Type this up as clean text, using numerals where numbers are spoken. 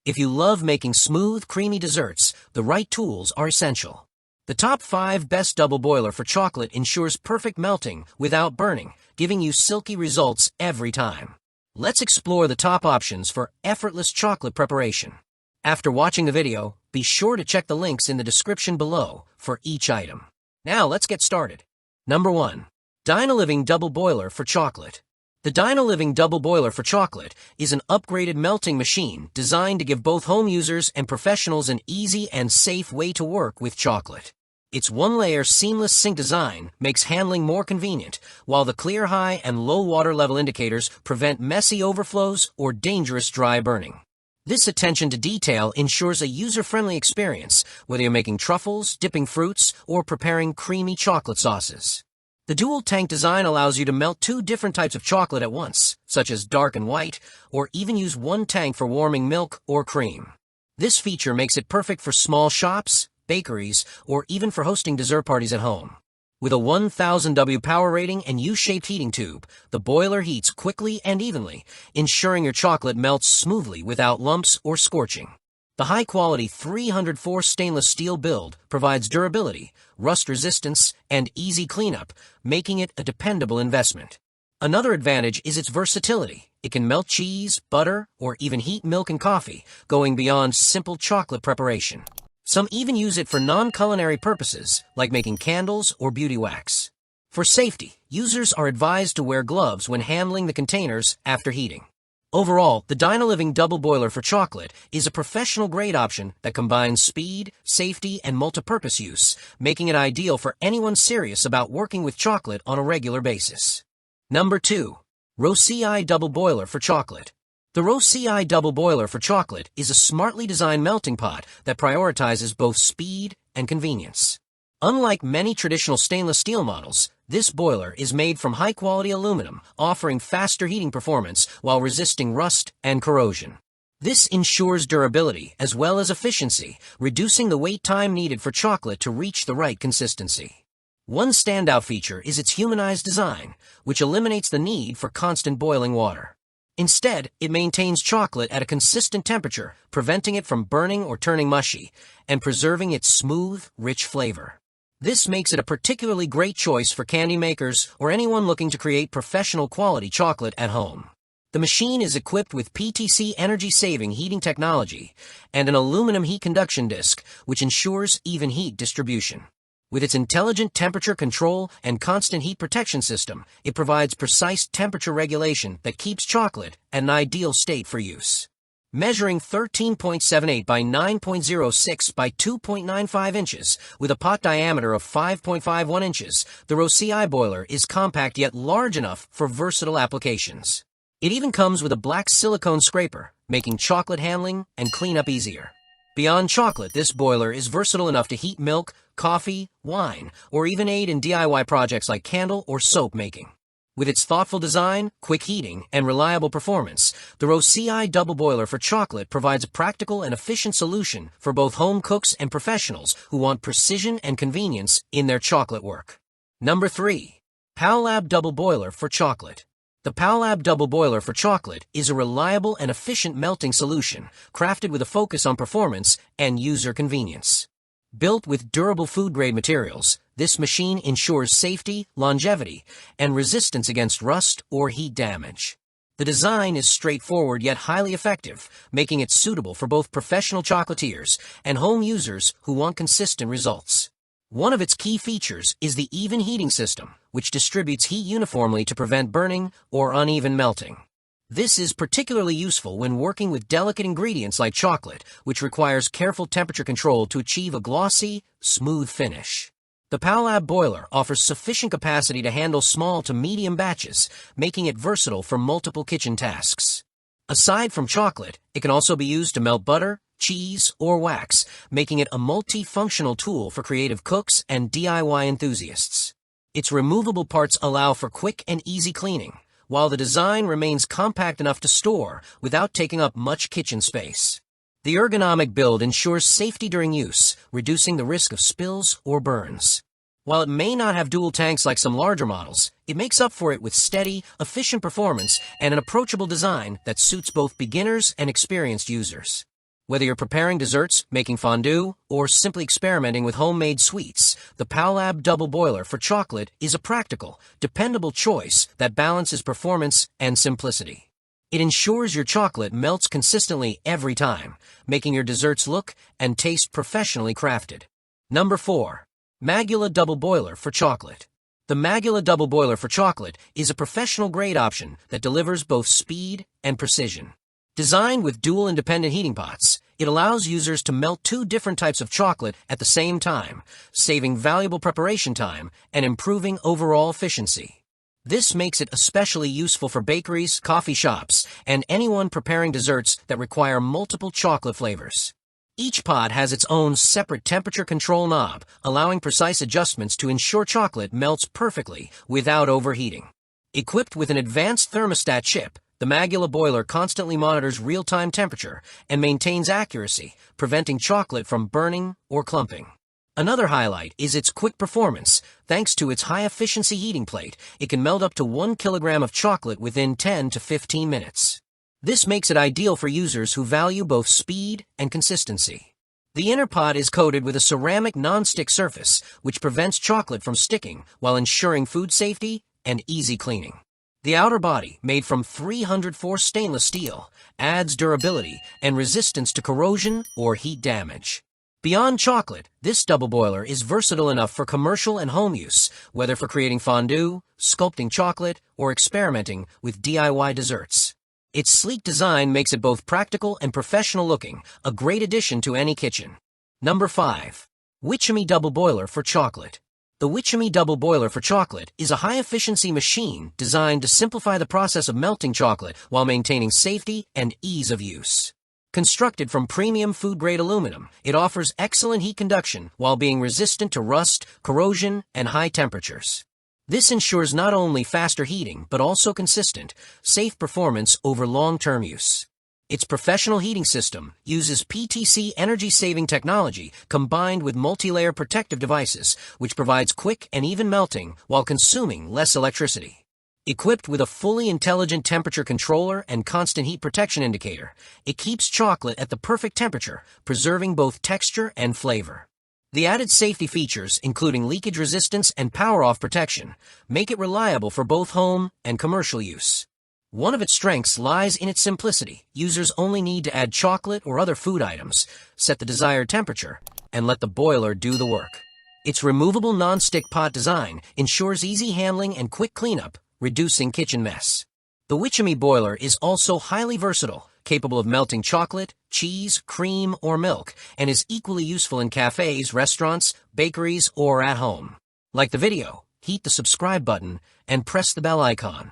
If you love making smooth, creamy desserts, the right tools are essential. The top 5 best double boiler for chocolate ensures perfect melting without burning, giving you silky results every time. Let's explore the top options for effortless chocolate preparation. After watching the video, be sure to check the links in the description below for each item. Now let's get started. Number 1. Dyna-Living Double Boiler for Chocolate. The Dyna-Living Double Boiler for Chocolate is an upgraded melting machine designed to give both home users and professionals an easy and safe way to work with chocolate. Its one-layer seamless sink design makes handling more convenient, while the clear high and low water level indicators prevent messy overflows or dangerous dry burning. This attention to detail ensures a user-friendly experience, whether you're making truffles, dipping fruits, or preparing creamy chocolate sauces. The dual-tank design allows you to melt 2 different types of chocolate at once, such as dark and white, or even use one tank for warming milk or cream. This feature makes it perfect for small shops, bakeries, or even for hosting dessert parties at home. With a 1000 W power rating and U-shaped heating tube, the boiler heats quickly and evenly, ensuring your chocolate melts smoothly without lumps or scorching. The high-quality 304 stainless steel build provides durability, rust resistance, and easy cleanup, making it a dependable investment. Another advantage is its versatility. It can melt cheese, butter, or even heat milk and coffee, going beyond simple chocolate preparation. Some even use it for non-culinary purposes, like making candles or beauty wax. For safety, users are advised to wear gloves when handling the containers after heating. Overall, the Dyna-Living Double Boiler for Chocolate is a professional-grade option that combines speed, safety, and multipurpose use, making it ideal for anyone serious about working with chocolate on a regular basis. Number 2. ROCEEI Double Boiler for Chocolate. The ROCEEI Double Boiler for Chocolate is a smartly designed melting pot that prioritizes both speed and convenience. Unlike many traditional stainless steel models, this boiler is made from high-quality aluminum, offering faster heating performance while resisting rust and corrosion. This ensures durability as well as efficiency, reducing the wait time needed for chocolate to reach the right consistency. One standout feature is its humanized design, which eliminates the need for constant boiling water. Instead, it maintains chocolate at a consistent temperature, preventing it from burning or turning mushy, and preserving its smooth, rich flavor. This makes it a particularly great choice for candy makers or anyone looking to create professional quality chocolate at home. The machine is equipped with PTC energy-saving heating technology and an aluminum heat conduction disc, which ensures even heat distribution. With its intelligent temperature control and constant heat protection system, it provides precise temperature regulation that keeps chocolate at an ideal state for use. Measuring 13.78 by 9.06 by 2.95 inches with a pot diameter of 5.51 inches, the ROCEEI boiler is compact yet large enough for versatile applications. It even comes with a black silicone scraper, making chocolate handling and cleanup easier. Beyond chocolate, this boiler is versatile enough to heat milk, coffee, wine, or even aid in DIY projects like candle or soap making. With its thoughtful design, quick heating, and reliable performance, the ROCEEI Double Boiler for Chocolate provides a practical and efficient solution for both home cooks and professionals who want precision and convenience in their chocolate work. Number 3. POWLAB Double Boiler for Chocolate. The POWLAB Double Boiler for Chocolate is a reliable and efficient melting solution, crafted with a focus on performance and user convenience. Built with durable food-grade materials, this machine ensures safety, longevity, and resistance against rust or heat damage. The design is straightforward yet highly effective, making it suitable for both professional chocolatiers and home users who want consistent results. One of its key features is the even heating system, which distributes heat uniformly to prevent burning or uneven melting. This is particularly useful when working with delicate ingredients like chocolate, which requires careful temperature control to achieve a glossy, smooth finish. The POWLAB boiler offers sufficient capacity to handle small to medium batches, making it versatile for multiple kitchen tasks. Aside from chocolate, it can also be used to melt butter, cheese, or wax, making it a multifunctional tool for creative cooks and DIY enthusiasts. Its removable parts allow for quick and easy cleaning, while the design remains compact enough to store without taking up much kitchen space. The ergonomic build ensures safety during use, reducing the risk of spills or burns. While it may not have dual tanks like some larger models, it makes up for it with steady, efficient performance and an approachable design that suits both beginners and experienced users. Whether you're preparing desserts, making fondue, or simply experimenting with homemade sweets, the POWLAB double boiler for chocolate is a practical, dependable choice that balances performance and simplicity. It ensures your chocolate melts consistently every time, making your desserts look and taste professionally crafted. Number 4. Magula double boiler for chocolate. The Magula double boiler for chocolate is a professional-grade option that delivers both speed and precision. Designed with dual independent heating pots, it allows users to melt 2 different types of chocolate at the same time, saving valuable preparation time and improving overall efficiency. This makes it especially useful for bakeries, coffee shops, and anyone preparing desserts that require multiple chocolate flavors. Each pot has its own separate temperature control knob, allowing precise adjustments to ensure chocolate melts perfectly without overheating. Equipped with an advanced thermostat chip, the Magula boiler constantly monitors real-time temperature and maintains accuracy, preventing chocolate from burning or clumping. Another highlight is its quick performance. Thanks to its high-efficiency heating plate, it can melt up to 1 kilogram of chocolate within 10 to 15 minutes. This makes it ideal for users who value both speed and consistency. The inner pot is coated with a ceramic non-stick surface, which prevents chocolate from sticking while ensuring food safety and easy cleaning. The outer body, made from 304 stainless steel, adds durability and resistance to corrosion or heat damage. Beyond chocolate, this double boiler is versatile enough for commercial and home use, whether for creating fondue, sculpting chocolate, or experimenting with DIY desserts. Its sleek design makes it both practical and professional looking, a great addition to any kitchen. Number 5. WICHEMI double boiler for chocolate. The WICHEMI double boiler for chocolate is a high-efficiency machine designed to simplify the process of melting chocolate while maintaining safety and ease of use. Constructed from premium food-grade aluminum, it offers excellent heat conduction while being resistant to rust, corrosion, and high temperatures. This ensures not only faster heating, but also consistent, safe performance over long-term use. Its professional heating system uses PTC energy-saving technology combined with multi-layer protective devices, which provides quick and even melting while consuming less electricity. Equipped with a fully intelligent temperature controller and constant heat protection indicator, it keeps chocolate at the perfect temperature, preserving both texture and flavor. The added safety features, including leakage resistance and power-off protection, make it reliable for both home and commercial use. One of its strengths lies in its simplicity. Users only need to add chocolate or other food items, set the desired temperature, and let the boiler do the work. Its removable non-stick pot design ensures easy handling and quick cleanup, reducing kitchen mess. The WICHEMI boiler is also highly versatile, capable of melting chocolate, cheese, cream, or milk, and is equally useful in cafes, restaurants, bakeries, or at home. Like the video, hit the subscribe button and press the bell icon.